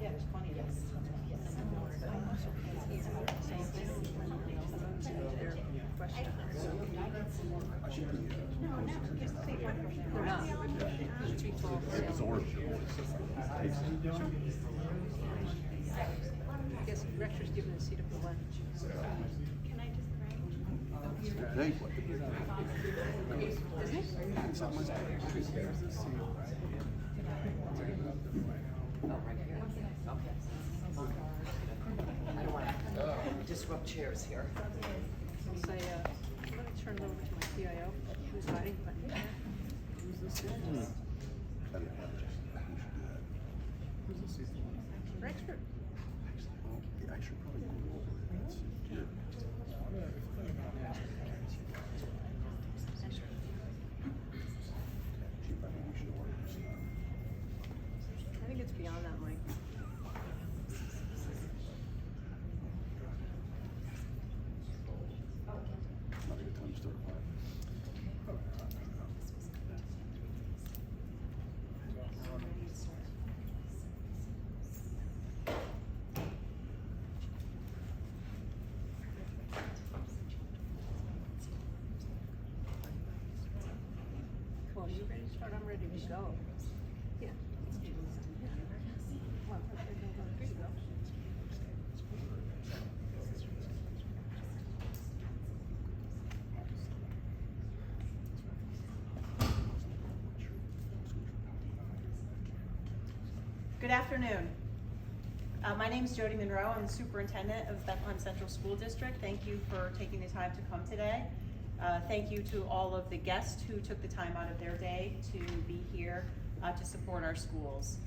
Yeah, there's plenty of Yes. their question. They're not. It's a work. I guess Rector's given the seat up for lunch. Can I just bring? Thank I don't want to disrupt chairs here. I'll say, I'm gonna turn it over to my CIO, who's hiding, but. Rexford. I should probably go over that. I think it's beyond that, Mike. Not a good time to start. Cool, you ready to start? I'm ready to go. Yeah. Well, okay, go. Here you go. Good afternoon. My name is Jody Monroe. I'm the Superintendent of Bethlehem Central School District. Thank you for taking the time to come today. Thank you to all of the guests who took the time out of their day to be here to support our schools.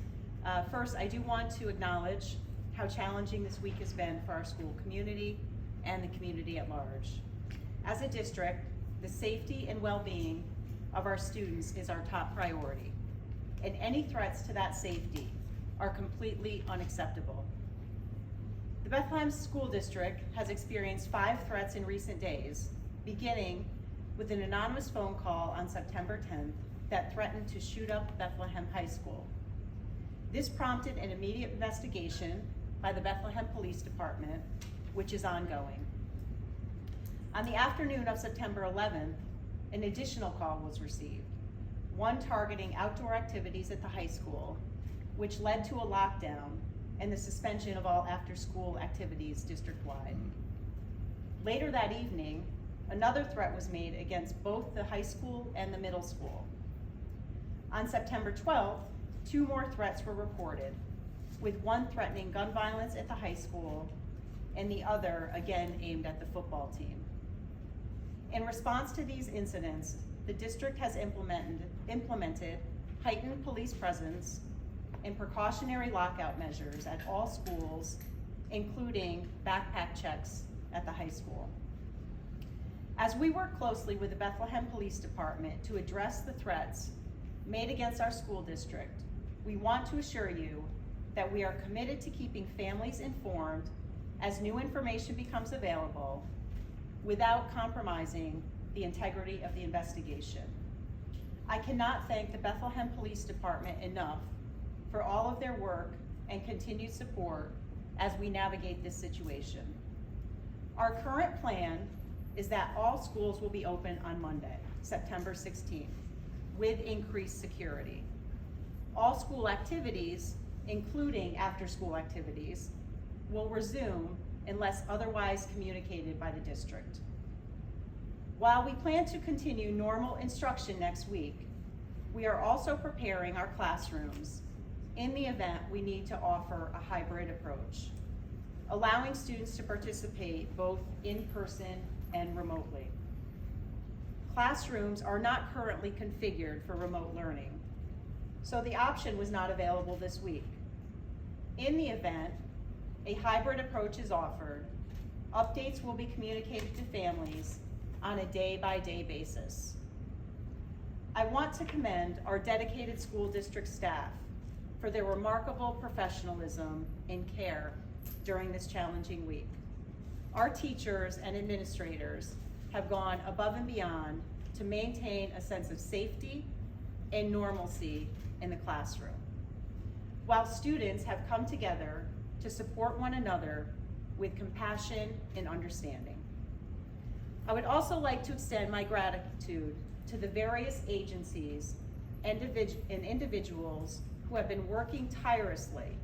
First, I do want to acknowledge how challenging this week has been for our school community and the community at large. As a district, the safety and well-being of our students is our top priority, and any threats to that safety are completely unacceptable. The Bethlehem School District has experienced 5 threats in recent days, beginning with an anonymous phone call on September 10th that threatened to shoot up Bethlehem High School. This prompted an immediate investigation by the Bethlehem Police Department, which is ongoing. On the afternoon of September 11th, an additional call was received, one targeting outdoor activities at the high school, which led to a lockdown and the suspension of all after-school activities district-wide. Later that evening, another threat was made against both the high school and the middle school. On September 12th, 2 more threats were reported, with one threatening gun violence at the high school and the other again aimed at the football team. In response to these incidents, the district has implemented heightened police presence and precautionary lockout measures at all schools, including backpack checks at the high school. As we work closely with the Bethlehem Police Department to address the threats made against our school district, we want to assure you that we are committed to keeping families informed as new information becomes available without compromising the integrity of the investigation. I cannot thank the Bethlehem Police Department enough for all of their work and continued support as we navigate this situation. Our current plan is that all schools will be open on Monday, September 16th, with increased security. All school activities, including after-school activities, will resume unless otherwise communicated by the district. While we plan to continue normal instruction next week, we are also preparing our classrooms in the event we need to offer a hybrid approach, allowing students to participate both in person and remotely. Classrooms are not currently configured for remote learning, so the option was not available this week. In the event a hybrid approach is offered, updates will be communicated to families on a day-by-day basis. I want to commend our dedicated school district staff for their remarkable professionalism and care during this challenging week. Our teachers and administrators have gone above and beyond to maintain a sense of safety and normalcy in the classroom. while students have come together to support one another with compassion and understanding. I would also like to extend my gratitude to the various agencies and individuals who have been working tirelessly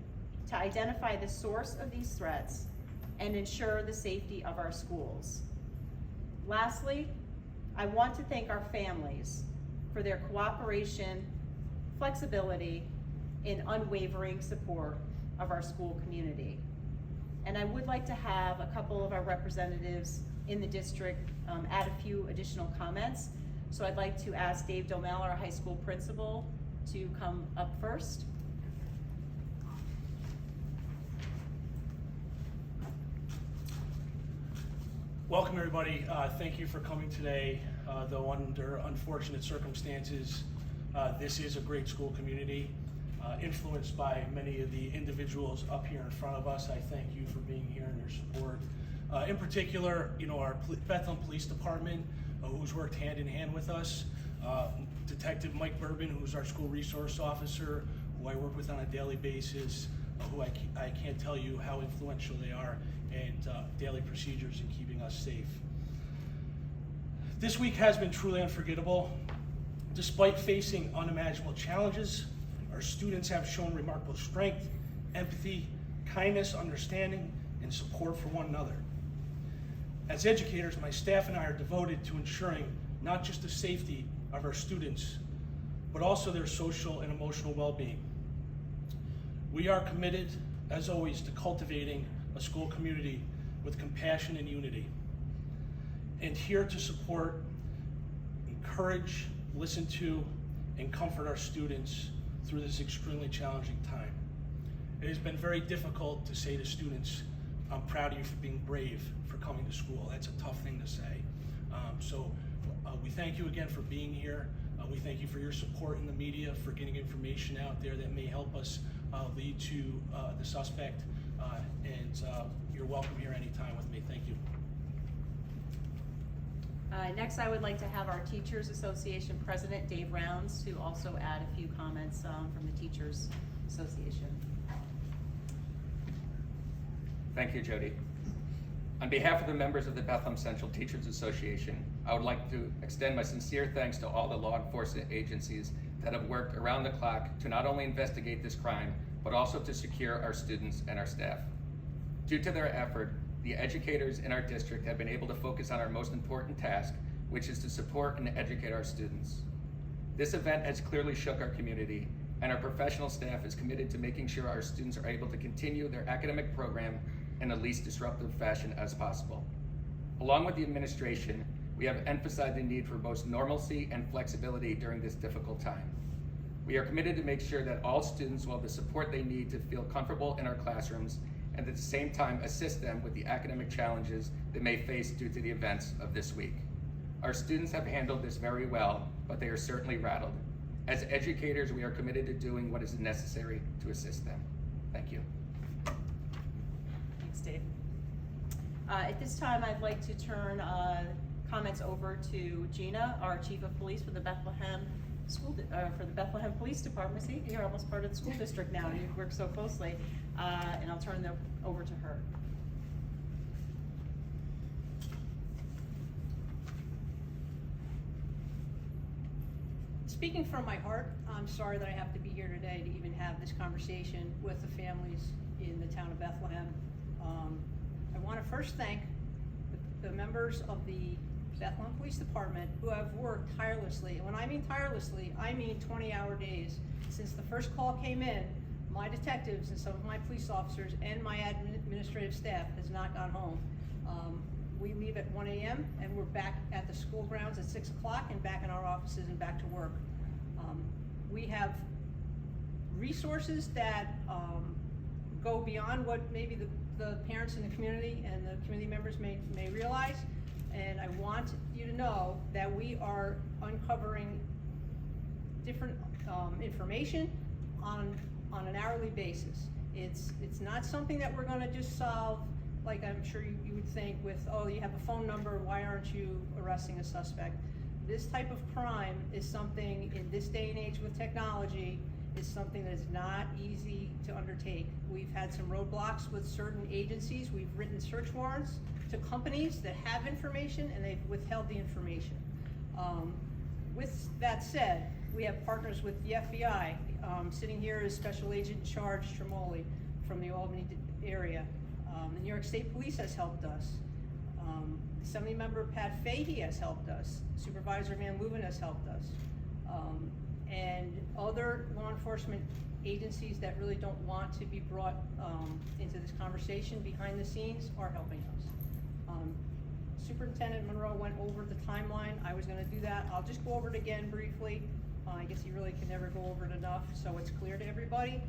to identify the source of these threats and ensure the safety of our schools. Lastly, I want to thank our families for their cooperation, flexibility, and unwavering support of our school community. And I would like to have a couple of our representatives in the district add a few additional comments. So I'd like to ask Dave Domel, our high school principal, to come up first. Welcome, everybody. Thank you for coming today. Though under unfortunate circumstances, this is a great school community, influenced by many of the individuals up here in front of us. I thank you for being here and your support. In particular, our Bethlehem Police Department, who's worked hand in hand with us. Detective Mike Bourbon, who's our school resource officer, who I work with on a daily basis, who I can't tell you how influential they are in daily procedures in keeping us safe. This week has been truly unforgettable. Despite facing unimaginable challenges, our students have shown remarkable strength, empathy, kindness, understanding, and support for one another. As educators, my staff and I are devoted to ensuring not just the safety of our students, but also their social and emotional well-being. We are committed, as always, to cultivating a school community with compassion and unity, and here to support, encourage, listen to, and comfort our students through this extremely challenging time. It has been very difficult to say to students, I'm proud of you for being brave, for coming to school. That's a tough thing to say. So we thank you again for being here. We thank you for your support in the media, for getting information out there that may help us lead to the suspect. And you're welcome here anytime with me. Thank you. Next, I would like to have our Teachers Association President, Dave Rounds, to also add a few comments from the Teachers Association. Thank you, Jody. On behalf of the members of the Bethlehem Central Teachers Association, I would like to extend my sincere thanks to all the law enforcement agencies that have worked around the clock to not only investigate this crime, but also to secure our students and our staff. Due to their effort, the educators in our district have been able to focus on our most important task, which is to support and educate our students. This event has clearly shook our community, and our professional staff is committed to making sure our students are able to continue their academic program in the least disruptive fashion as possible. Along with the administration, we have emphasized the need for both normalcy and flexibility during this difficult time. We are committed to make sure that all students will have the support they need to feel comfortable in our classrooms, and at the same time assist them with the academic challenges they may face due to the events of this week. Our students have handled this very well, but they are certainly rattled. As educators, we are committed to doing what is necessary to assist them. Thank you. Thanks, Dave. At this time, I'd like to turn comments over to Gina, our Chief of Police for the Bethlehem Police Department. See, you're almost part of the school district now. You work so closely, and I'll turn them over to her. Speaking from my heart, I'm sorry that I have to be here today to even have this conversation with the families in the town of Bethlehem. I want to first thank the members of the Bethlehem Police Department who have worked tirelessly. And when I mean tirelessly, I mean 20-hour days. Since the first call came in, my detectives and some of my police officers and my administrative staff has not gone home. We leave at 1 a.m. and we're back at the school grounds at 6 o'clock and back in our offices and back to work. We have resources that go beyond what maybe the parents in the community and the community members may realize. And I want you to know that we are uncovering different information on an hourly basis. It's not something that we're gonna just solve, like I'm sure you would think with, oh, you have a phone number, why aren't you arresting a suspect? This type of crime is something in this day and age with technology is something that is not easy to undertake. We've had some roadblocks with certain agencies. We've written search warrants to companies that have information, and they've withheld the information. With that said, we have partners with the FBI. Sitting here is Special Agent in Charge Tremoli from the Albany area. The New York State Police has helped us. Assembly member Pat Fahey has helped us. Supervisor Van Leuven has helped us. And other law enforcement agencies that really don't want to be brought into this conversation behind the scenes are helping us. Superintendent Monroe went over the timeline. I was gonna do that. I'll just go over it again briefly. I guess you really can never go over it enough, so it's clear to everybody.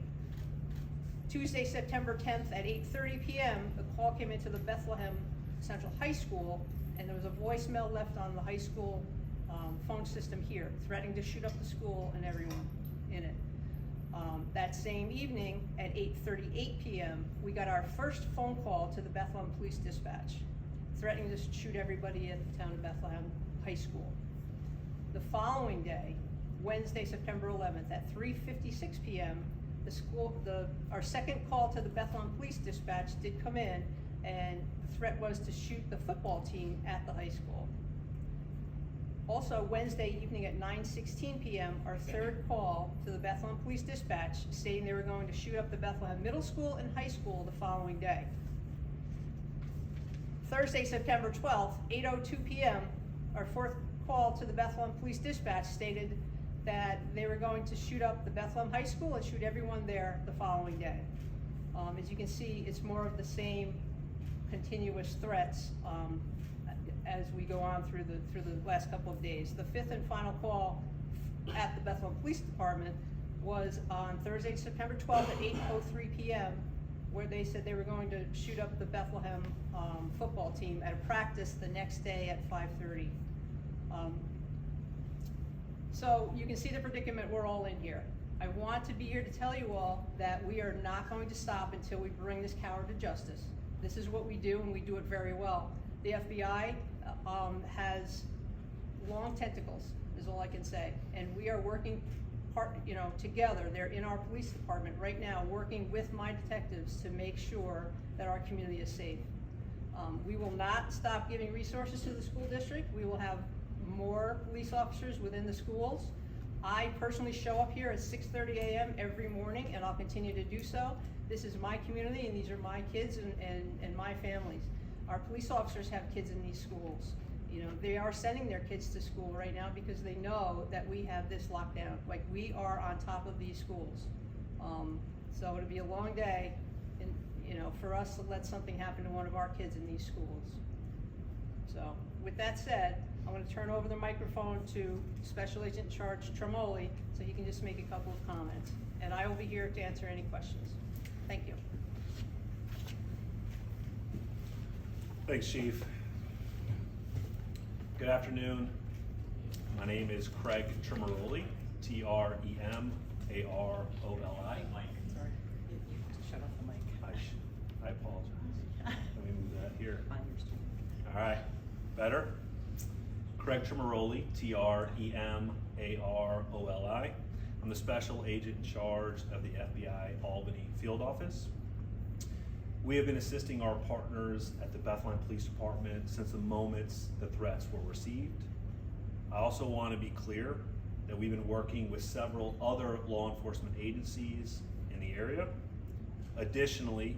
Tuesday, September 10th at 8:30 p.m., a call came into the Bethlehem Central High School, and there was a voicemail left on the high school phone system here, threatening to shoot up the school and everyone in it. That same evening at 8:38 p.m., we got our first phone call to the Bethlehem Police Dispatch, threatening to shoot everybody at the town of Bethlehem High School. The following day, Wednesday, September 11th at 3:56 p.m., our second call to the Bethlehem Police Dispatch did come in, and the threat was to shoot the football team at the high school. Also, Wednesday evening at 9:16 p.m., our third call to the Bethlehem Police Dispatch stating they were going to shoot up the Bethlehem Middle School and High School the following day. Thursday, September 12th, 8:02 p.m., our fourth call to the Bethlehem Police Dispatch stated that they were going to shoot up the Bethlehem High School and shoot everyone there the following day. As you can see, it's more of the same continuous threats as we go on through the last couple of days. The fifth and final call at the Bethlehem Police Department was on Thursday, September 12th at 8:03 p.m., where they said they were going to shoot up the Bethlehem football team at a practice the next day at 5:30. So you can see the predicament we're all in here. I want to be here to tell you all that we are not going to stop until we bring this coward to justice. This is what we do, and we do it very well. The FBI has long tentacles, is all I can say, and we are working together. They're in our police department right now, working with my detectives to make sure that our community is safe. We will not stop giving resources to the school district. We will have more police officers within the schools. I personally show up here at 6:30 a.m. every morning, and I'll continue to do so. This is my community, and these are my kids and my families. Our police officers have kids in these schools. You know, they are sending their kids to school right now because they know that we have this lockdown. Like, we are on top of these schools. So it'll be a long day, and for us to let something happen to one of our kids in these schools. So with that said, I'm going to turn over the microphone to Special Agent in Charge Tremoli, so he can just make a couple of comments. And I will be here to answer any questions. Thank you. Thanks, Chief. Good afternoon. My name is Craig Tremaroli, Tremaroli. Sorry, you have to shut off the mic. I apologize. Let me move that here. I understand. All right, better? Craig Tremaroli, Tremaroli. I'm the Special Agent in Charge of the FBI Albany Field Office. We have been assisting our partners at the Bethlehem Police Department since the moments the threats were received. I also want to be clear that we've been working with several other law enforcement agencies in the area. Additionally,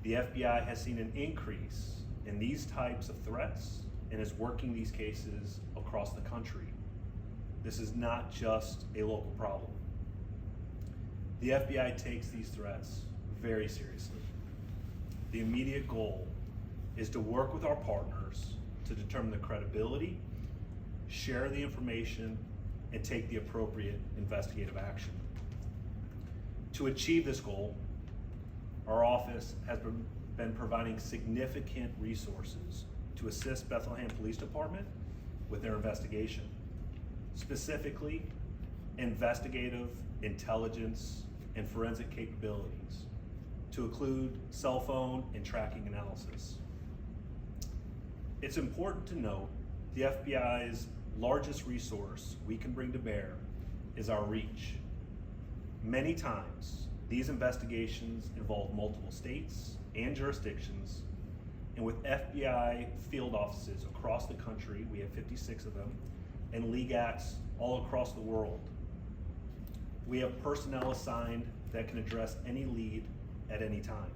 the FBI has seen an increase in these types of threats and is working these cases across the country. This is not just a local problem. The FBI takes these threats very seriously. The immediate goal is to work with our partners to determine the credibility, share the information, and take the appropriate investigative action. To achieve this goal, our office has been providing significant resources to assist Bethlehem Police Department with their investigation, specifically investigative, intelligence, and forensic capabilities, to include cell phone and tracking analysis. It's important to note the FBI's largest resource we can bring to bear is our reach. Many times, these investigations involve multiple states and jurisdictions, and with FBI field offices across the country, we have 56 of them, and LEGACs all across the world. We have personnel assigned that can address any lead at any time,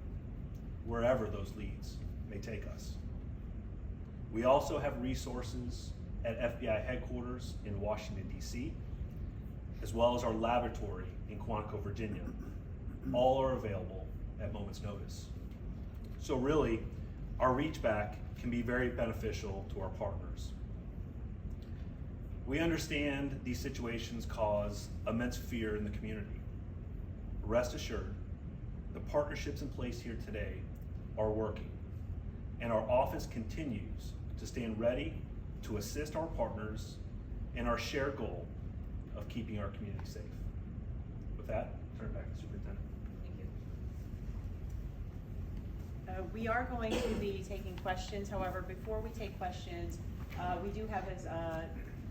wherever those leads may take us. We also have resources at FBI headquarters in Washington, D.C., as well as our laboratory in Quantico, Virginia. All are available at moment's notice. So really, our reach back can be very beneficial to our partners. We understand these situations cause immense fear in the community. Rest assured, the partnerships in place here today are working, and our office continues to stand ready to assist our partners in our shared goal of keeping our community safe. With that, turn it back to the Superintendent. Thank you. We are going to be taking questions. However, before we take questions, we do have, as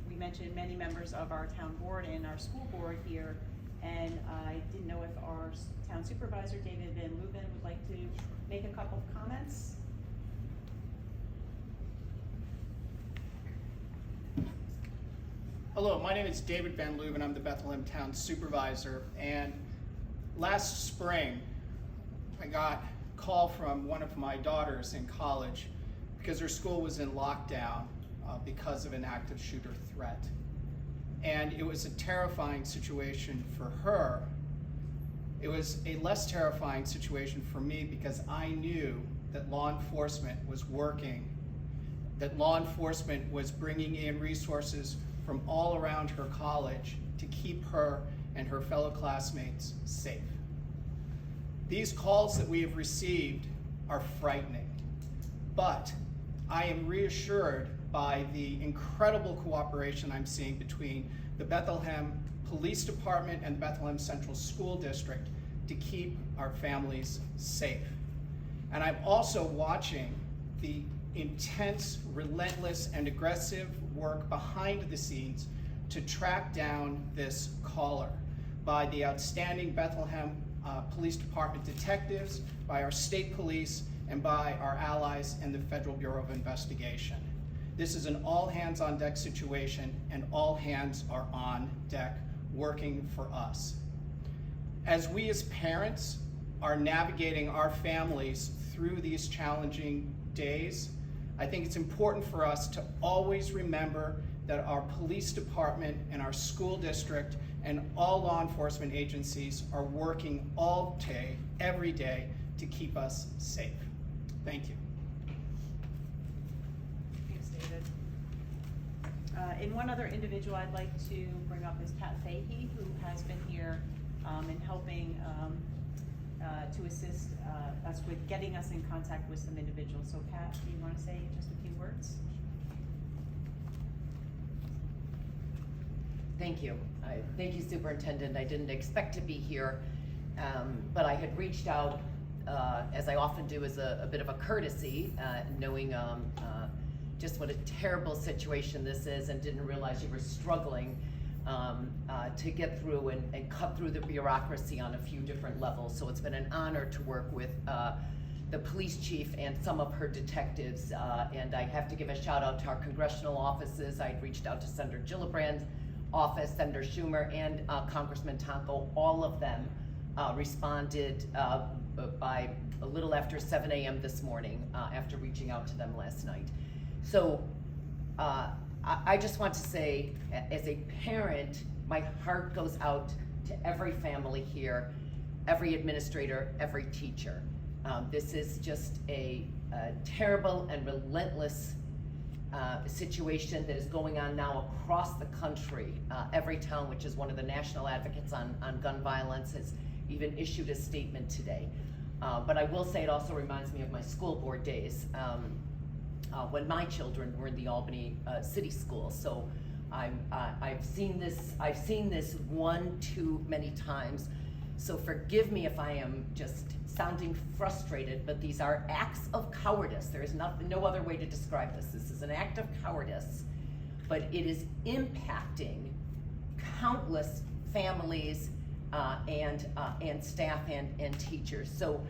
we mentioned, many members of our town board and our school board here. And I didn't know if our town supervisor, David Van Leuven, would like to make a couple of comments. Hello, my name is David Van Leuven. I'm the Bethlehem Town Supervisor. And last spring, I got a call from one of my daughters in college because her school was in lockdown because of an active shooter threat. And it was a terrifying situation for her. It was a less terrifying situation for me because I knew that law enforcement was working, that law enforcement was bringing in resources from all around her college to keep her and her fellow classmates safe. These calls that we have received are frightening, but I am reassured by the incredible cooperation I'm seeing between the Bethlehem Police Department and the Bethlehem Central School District to keep our families safe. And I'm also watching the intense, relentless, and aggressive work behind the scenes to track down this caller by the outstanding Bethlehem Police Department detectives, by our state police, and by our allies in the Federal Bureau of Investigation. This is an all-hands-on-deck situation, and all hands are on deck working for us. As we as parents are navigating our families through these challenging days, I think it's important for us to always remember that our police department and our school district and all law enforcement agencies are working all day, every day, to keep us safe. Thank you. Thanks, David. And one other individual I'd like to bring up is Pat Fahey, who has been here in helping to assist us with getting us in contact with some individuals. So Pat, do you want to say just a few words? Thank you. Thank you, Superintendent. I didn't expect to be here, but I had reached out, as I often do, as a bit of a courtesy, knowing just what a terrible situation this is, and didn't realize you were struggling to get through and cut through the bureaucracy on a few different levels. So it's been an honor to work with the police chief and some of her detectives, and I have to give a shout out to our congressional offices. I reached out to Senator Gillibrand's office, Senator Schumer, and Congressman Tonko. All of them responded by a little after 7 a.m. this morning after reaching out to them last night. So I just want to say, as a parent, my heart goes out to every family here, every administrator, every teacher. This is just a terrible and relentless situation that is going on now across the country. Every town, which is one of the national advocates on gun violence, has even issued a statement today. But I will say it also reminds me of my school board days when my children were in the Albany City School. So I've seen this one too many times. So forgive me if I am just sounding frustrated, but these are acts of cowardice. There is no other way to describe this. This is an act of cowardice, but it is impacting countless families and staff and teachers. So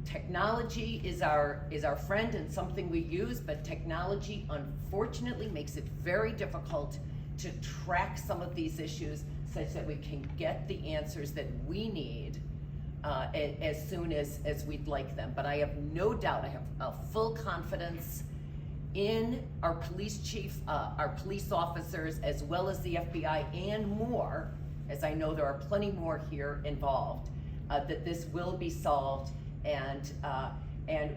technology is our friend and something we use, but technology unfortunately makes it very difficult to track some of these issues such that we can get the answers that we need as soon as we'd like them. But I have no doubt, I have full confidence in our police chief, our police officers, as well as the FBI and more, as I know there are plenty more here involved, that this will be solved, and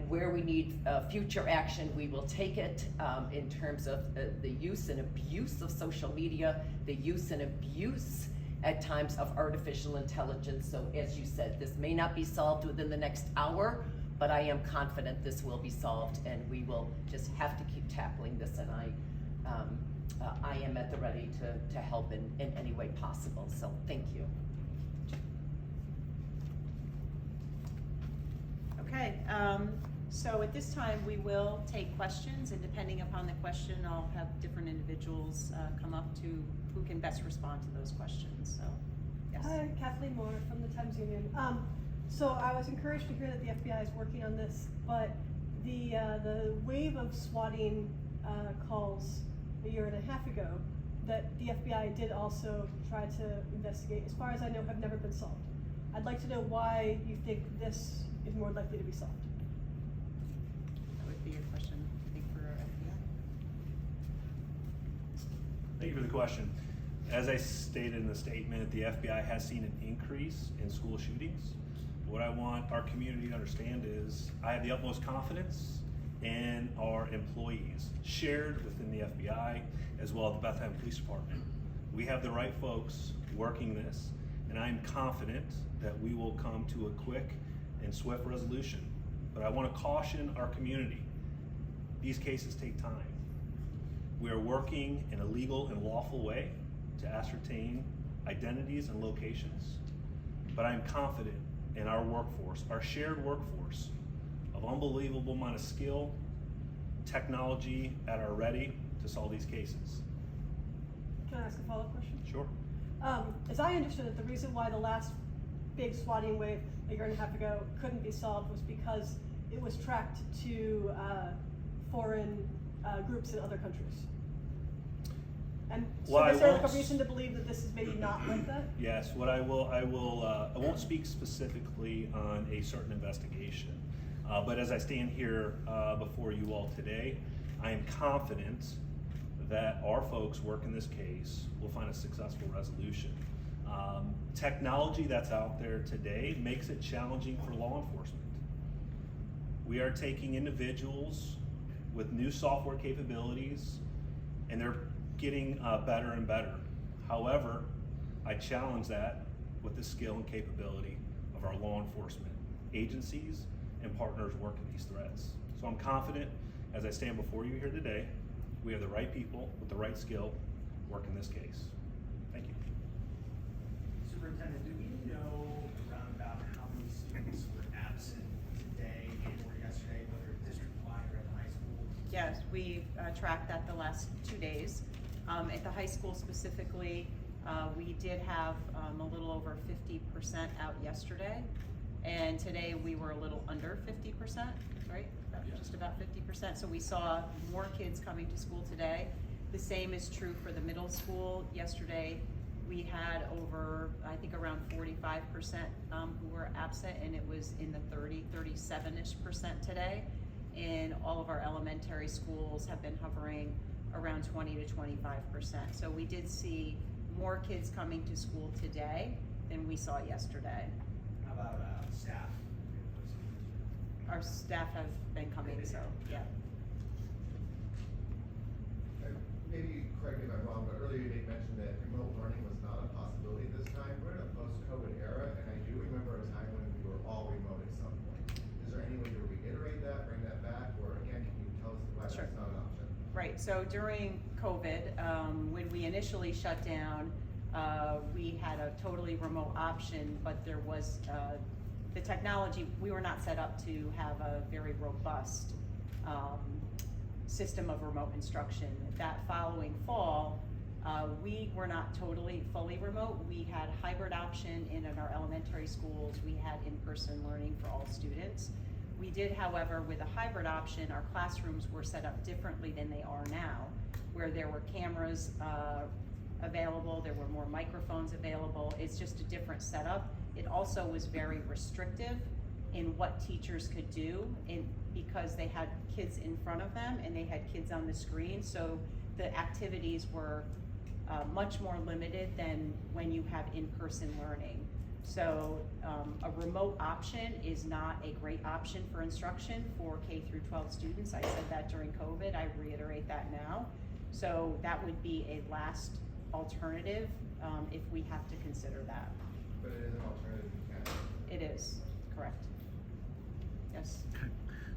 where we need future action, we will take it in terms of the use and abuse of social media, the use and abuse at times of artificial intelligence. So as you said, this may not be solved within the next hour, but I am confident this will be solved, and we will just have to keep tackling this, and I am at the ready to help in any way possible, so thank you. Okay, so at this time, we will take questions, and depending upon the question, I'll have different individuals come up to who can best respond to those questions, so, yes. Hi, Kathleen Moore from the Times-Union. So I was encouraged to hear that the FBI is working on this, but the wave of swatting calls a year and a half ago that the FBI did also try to investigate, as far as I know, have never been solved. I'd like to know why you think this is more likely to be solved. That would be a question, I think, for our FBI. Thank you for the question. As I stated in the statement, the FBI has seen an increase in school shootings. What I want our community to understand is I have the utmost confidence in our employees, shared within the FBI, as well as the Bethlehem Police Department. We have the right folks working this, and I'm confident that we will come to a quick and swift resolution. But I want to caution our community. These cases take time. We are working in a legal and lawful way to ascertain identities and locations, but I'm confident in our workforce, our shared workforce of unbelievable amount of skill, technology at our ready to solve these cases. Can I ask a follow-up question? Sure. As I understood it, the reason why the last big swatting wave a year and a half ago couldn't be solved was because it was tracked to foreign groups in other countries. And so Well, is there I a reason to believe that this is maybe not like that? Yes, I won't speak specifically on a certain investigation, but as I stand here before you all today, I am confident that our folks working this case will find a successful resolution. Technology that's out there today makes it challenging for law enforcement. We are taking individuals with new software capabilities, and they're getting better and better. However, I challenge that with the skill and capability of our law enforcement agencies and partners working these threats. So I'm confident as I stand before you here today, we have the right people with the right skill working this case. Thank you. Superintendent, do we know around about how many students were absent today or yesterday, whether district-wide or at the high school? Yes, we tracked that the last 2 days. At the high school specifically, we did have a little over 50% out yesterday, and today we were a little under 50%, right? Just about 50%. So we saw more kids coming to school today. The same is true for the middle school. Yesterday, we had over, I think around 45% who were absent, and it was in the 37-ish% today. And all of our elementary schools have been hovering around 20 to 25%. So we did see more kids coming to school today than we saw yesterday. How about staff? Our staff have been coming, so yeah. Maybe correct me if I'm wrong, but earlier you mentioned that remote learning was not a possibility this time. We're in a post-COVID era, and I do remember a time when we were all remote at some point. Is there any way to reiterate that, bring that back, or again, can you tell us why Sure. that's not an option? Right, so during COVID, when we initially shut down, we had a totally remote option, but there was the technology, we were not set up to have a very robust system of remote instruction. That following fall, We were not totally fully remote. We had hybrid option in our elementary schools. We had in-person learning for all students. We did, however, with a hybrid option, our classrooms were set up differently than they are now, where there were cameras available, there were more microphones available. It's just a different setup. It also was very restrictive in what teachers could do because they had kids in front of them and they had kids on the screen. So the activities were much more limited than when you have in-person learning. So a remote option is not a great option for instruction for K through 12 students. I said that during COVID, I reiterate that now. So that would be a last alternative if we have to consider that. But it is an alternative you can. It is, correct. Yes. Okay.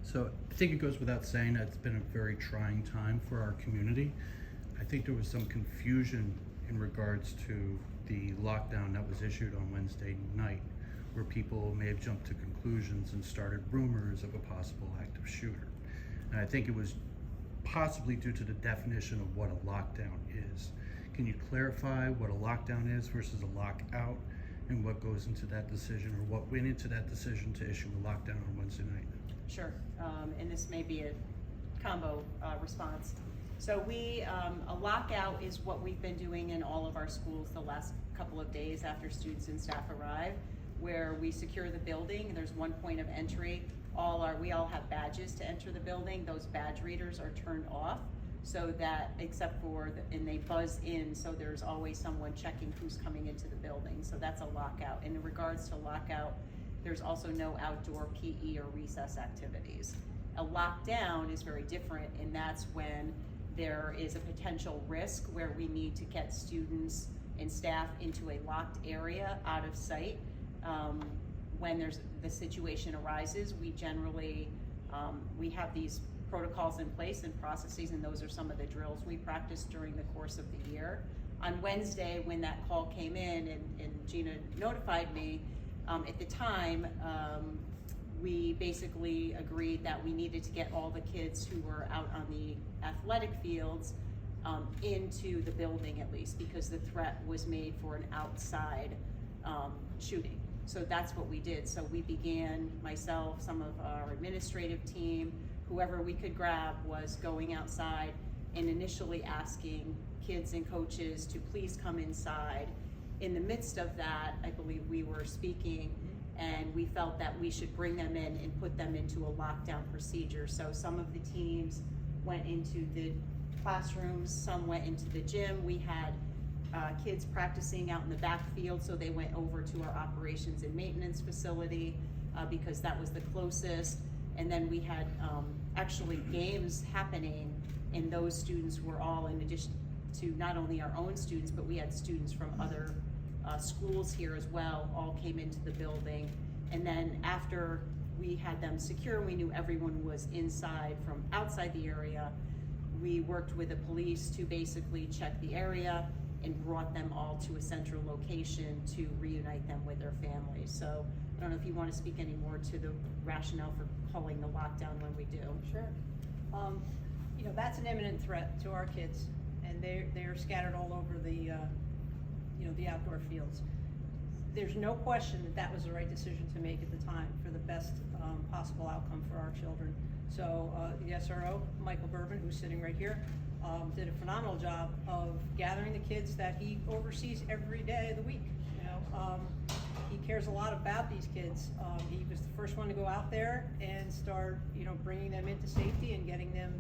So I think it goes without saying that it's been a very trying time for our community. I think there was some confusion in regards to the lockdown that was issued on Wednesday night, where people may have jumped to conclusions and started rumors of a possible active shooter. And I think it was possibly due to the definition of what a lockdown is. Can you clarify what a lockdown is versus a lockout, and what goes into that decision, or what went into that decision to issue a lockdown on Wednesday night? Sure, and this may be a combo response. So a lockout is what we've been doing in all of our schools the last couple of days after students and staff arrive, where we secure the building. There's one point of entry. We all have badges to enter the building. Those badge readers are turned off, so that except for and they buzz in, so there's always someone checking who's coming into the building. So that's a lockout. In regards to lockout, there's also no outdoor PE or recess activities. A lockdown is very different, and that's when there is a potential risk where we need to get students and staff into a locked area out of sight. When the situation arises, we generally, we have these protocols in place and processes, and those are some of the drills we practiced during the course of the year. On Wednesday, when that call came in and Gina notified me, at the time, we basically agreed that we needed to get all the kids who were out on the athletic fields into the building at least, because the threat was made for an outside shooting. So that's what we did. So we began, myself, some of our administrative team, whoever we could grab was going outside and initially asking kids and coaches to please come inside. In the midst of that, I believe we were speaking, and we felt that we should bring them in and put them into a lockdown procedure. So some of the teams went into the classrooms, some went into the gym. We had kids practicing out in the backfield, so they went over to our operations and maintenance facility because that was the closest. And then we had actually games happening, and those students were all, in addition to not only our own students, but we had students from other schools here as well, all came into the building. And then after we had them secure, we knew everyone was inside from outside the area. We worked with the police to basically check the area and brought them all to a central location to reunite them with their families. So I don't know if you want to speak any more to the rationale for calling the lockdown when we do. Sure. You know, that's an imminent threat to our kids, and they're scattered all over the, you know, the outdoor fields. There's no question that that was the right decision to make at the time for the best possible outcome for our children. So the SRO, Michael Bourbon, who's sitting right here, did a phenomenal job of gathering the kids that he oversees every day of the week. You know, he cares a lot about these kids. He was the first one to go out there and start, you know, bringing them into safety and getting them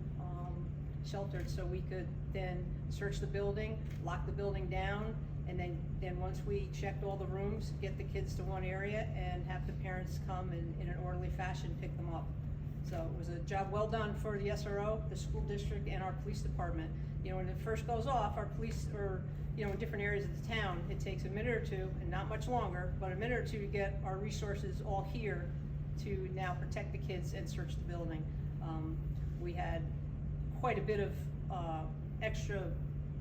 sheltered, so we could then search the building, lock the building down, and then once we checked all the rooms, get the kids to one area and have the parents come in an orderly fashion pick them up. So it was a job well done for the SRO, the school district, and our police department. You know, when it first goes off, our police, or you know, in different areas of the town, it takes a minute or two, and not much longer, but a minute or two to get our resources all here to now protect the kids and search the building. We had quite a bit of extra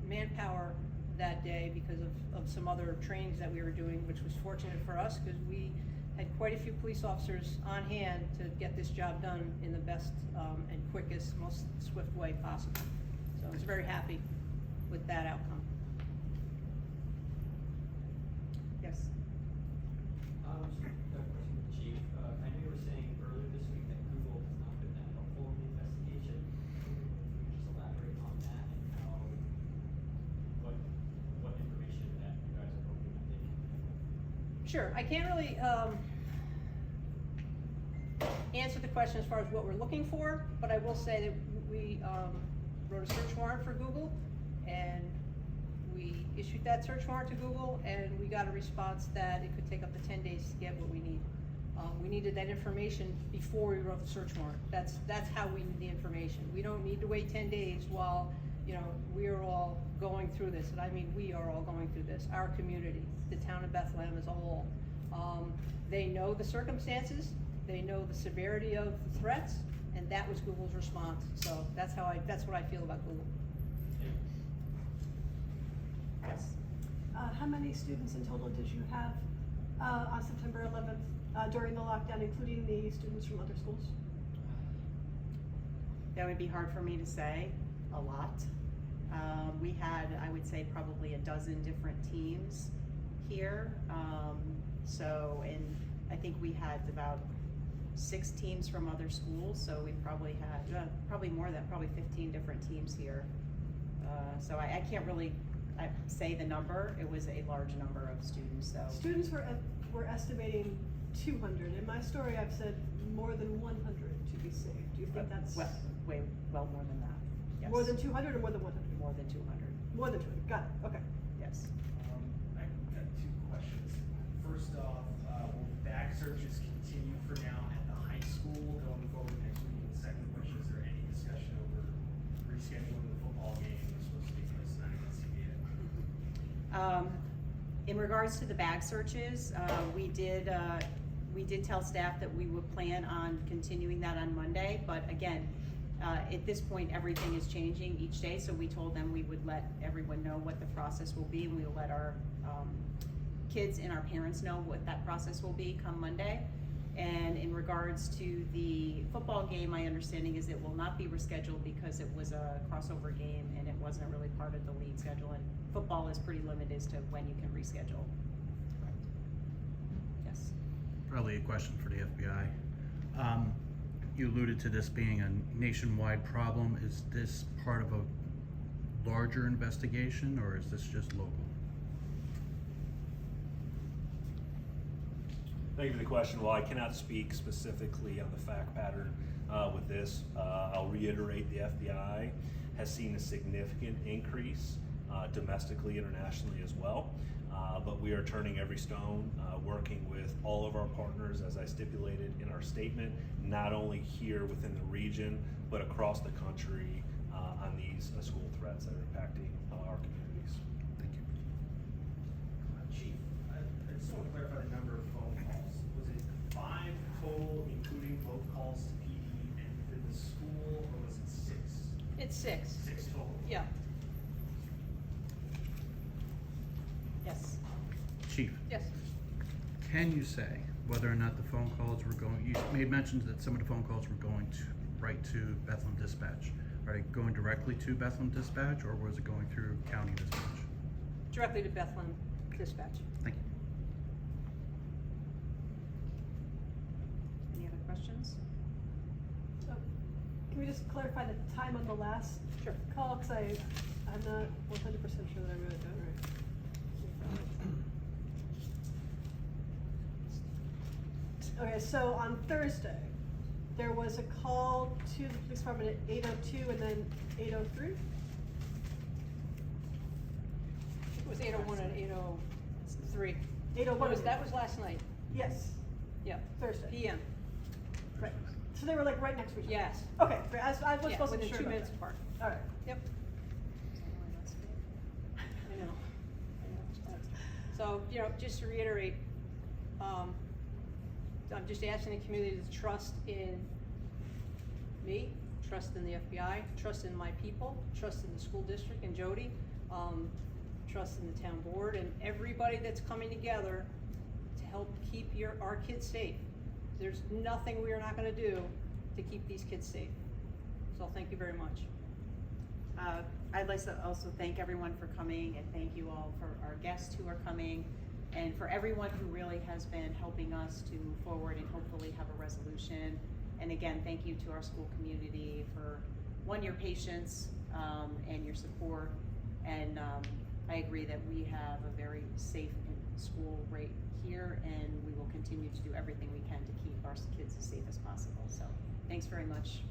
manpower that day because of some other trainings that we were doing, which was fortunate for us because we had quite a few police officers on hand to get this job done in the best and quickest, most swift way possible. So I was very happy with that outcome. Yes. A question for the chief. I know you were saying earlier this week that Google has not been that helpful in the investigation. Can you just elaborate on that and how, what information that you guys are hoping that they can? Sure, I can't really, answer the question as far as what we're looking for, but I will say that we, wrote a search warrant for Google, and we issued that search warrant to Google, and we got a response that it could take up to 10 days to get what we need. We needed that information before we wrote the search warrant. That's how we need the information. We don't need to wait 10 days while, you know, we're all going through this, and I mean, we are all going through this, our community, the town of Bethlehem as a whole. They know the circumstances, they know the severity of the threats, and that was Google's response. So that's what I feel about Google. Yes. How many students in total did you have on September 11th during the lockdown, including the students from other schools? That would be hard for me to say. A lot. We had, I would say, probably a dozen different teams here. And I think we had about 6 teams from other schools, so we probably had, probably more than, probably 15 different teams here. So I can't really say the number. It was a large number of students, so. Students were estimating 200. In my story, I've said more than 100 to be safe. Do you think that's? Well more than that, yes. More than 200 or more than 100? More than 200. More than 200, got it, okay. Yes. I've got 2 questions. First off, will bag searches continue for now at the high school going forward next week? And the second question, is there any discussion over rescheduling the football game? It was supposed to be this night at CBA. In regards to the bag searches, we did tell staff that we would plan on continuing that on Monday, but again, at this point, everything is changing each day, so we told them we would let everyone know what the process will be, and we will let our kids and our parents know what that process will be come Monday. And in regards to the football game, my understanding is it will not be rescheduled because it was a crossover game and it wasn't really part of the league schedule, and football is pretty limited as to when you can reschedule. Correct. Yes. Probably a question for the FBI. You alluded to this being a nationwide problem. Is this part of a larger investigation, or is this just local? Thank you for the question. While I cannot speak specifically on the fact pattern with this, I'll reiterate the FBI has seen a significant increase domestically, internationally as well. But we are turning every stone, working with all of our partners, as I stipulated in our statement, not only here within the region, but across the country on these school threats that are impacting our communities. Thank you. Chief, I just want to clarify the number of phone calls. Was it 5 total, including both calls to PD and within the school, or was it 6? It's 6. 6 total? Yeah. Yes. Chief, Yes. can you say whether or not the phone calls were going, you made mention that some of the phone calls were going to right to Bethlehem Dispatch. Are they going directly to Bethlehem Dispatch, or was it going through County Dispatch? Directly to Bethlehem Dispatch. Thank you. Any other questions? Oh, can we just clarify the time on the last call? Because I'm not 100% sure that I wrote it down right. Okay, so on Thursday, there was a call to the police department at 8:02 and then 8:03? It was 8:01 and 8:03. 8:01. That was last night. Yes, Yeah. Thursday. PM. Right. So they were like right next to each other? Yes. Okay, great. I wasn't sure within 2 about minutes that. apart. All right. Yep. I know. So, you know, just to reiterate, I'm just asking the community to trust in me, trust in the FBI, trust in my people, trust in the school district and Jody, trust in the town board and everybody that's coming together to help keep our kids safe. There's nothing we are not gonna do to keep these kids safe. So thank you very much. I'd like to also thank everyone for coming, and thank you all for our guests who are coming. and for everyone who really has been helping us to move forward and hopefully have a resolution. And again, thank you to our school community for, one, your patience and your support. And I agree that we have a very safe school right here, and we will continue to do everything we can to keep our kids as safe as possible. So thanks very much